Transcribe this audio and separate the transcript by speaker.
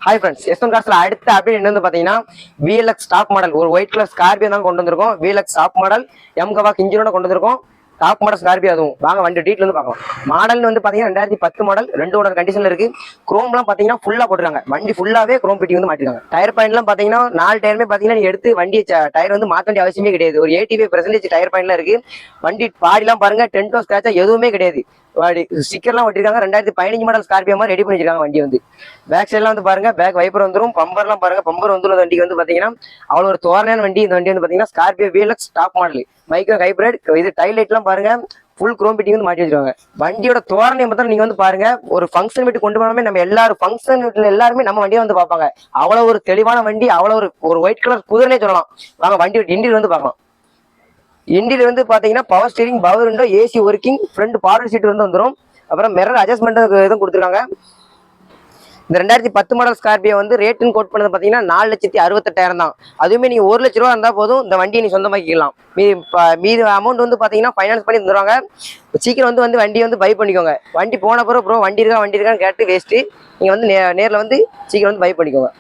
Speaker 1: Hi friends, SM கார்ஸ்ல அடுத்த update என்ன வந்து பாத்தீங்கன்னா விஎல்எக்ஸ் டாப் மாடல் ஒரு ஒயிட் கலர் ஸ்கார்பியோ தான் கொண்டு வந்திருக்கோம். விஎல்எக்ஸ் டாப் மாடல் எம்கவாக் இன்ஜினோட கொண்டு வந்திருக்கோம். டாப் மாடல் ஸ்கார்பியோ அதுவும் வாங்க வண்டி டீட்டெயில் வந்து பார்க்கலாம். மாடல்னு வந்து பாத்தீங்கன்னா 2010 மாடல் 2 ஓனர் கண்டிஷன்ல இருக்கு. குரோம்லாம் பாத்தீங்கன்னா ஃபுல்லா போட்டுருக்காங்க. வண்டி ஃபுல்லாவே குரோம் பிட்டி வந்து மாட்டிருக்காங்க. டயர் பாயிண்ட்லாம் பாத்தீங்கன்னா 4 டயருமே பாத்தீங்கன்னா நீ எடுத்து வண்டி டயர் வந்து மாத்த வேண்டிய அவசியமே கிடையாது. ஒரு 85% டயர் பாயிண்ட்லாம் இருக்கு. வண்டி பாடிலாம் பாருங்க, டென்டோ ஸ்கிராச்சா எதுவுமே கிடையாது. ஸ்டிக்கர்லாம் ஒட்டிருக்காங்க. 2015 மாடல் ஸ்கார்பியோ மாதிரி ரெடி பண்ணிருக்காங்க. வண்டி வந்து பேக் சைட்லாம் வந்து பாருங்க, பேக் வைப்பர் வந்துடும். பம்பர்லாம் பாருங்க, பம்பர் வந்துடும். வண்டிக்கு வந்து பாத்தீங்கன்னா அவ்வளவு ஒரு தோரணையான வண்டி. இந்த வண்டி வந்து பாத்தீங்கன்னா Scorpio VLX top model micro hybrid. இது டைல் லைட்லாம் பாருங்க, ஃபுல் குரோம் பிட்டிங் வந்து மாட்டி வச்சிருக்காங்க. வண்டியோட தோரணை மட்டும் நீங்க வந்து பாருங்க, ஒரு ஃபங்க்ஷன் வீட்டு கொண்டு போனாமே நம்ம எல்லாரும் ஃபங்க்ஷன் வீட்டுல எல்லாருமே நம்ம வண்டியை வந்து பார்ப்பாங்க. அவ்வளவு ஒரு தெளிவான வண்டி, அவ்வளவு ஒரு ஒயிட் கலர் குதிரைனே சொல்லலாம். வாங்க வண்டி இன்டீரியர் வந்து பார்க்கலாம். இன்டீரியர் வந்து பாத்தீங்கன்னா power steering, power window, AC working, front border seat வந்து வந்துடும். அப்புறம் மிரர் அட்ஜஸ்ட்மெண்ட் எதுவும் கொடுத்துருக்காங்க. இந்த 2010 மாடல் ஸ்கார்பியோ வந்து ரேட்டுன்னு கோட் பண்ணது பார்த்தீங்கன்னா 4,68,000 தான். அதுவுமே நீங்கள் 1 லட்ச ரூபா இருந்தால் போதும் இந்த வண்டியை நீ சொந்தமாக்கிக்கலாம். மீதி அமௌண்ட் வந்து பார்த்தீங்கன்னா ஃபைனான்ஸ் பண்ணி தந்துடுவாங்க. சீக்கிரம் வந்து வண்டியை வந்து பை பண்ணிக்கோங்க. வண்டி போன பிறகு ப்ரோ வண்டி இருக்கான்னு கேட்டு வேஸ்ட்டு. நீங்கள் வந்து நேரில் வந்து சீக்கிரம் வந்து பை பண்ணிக்கோங்க.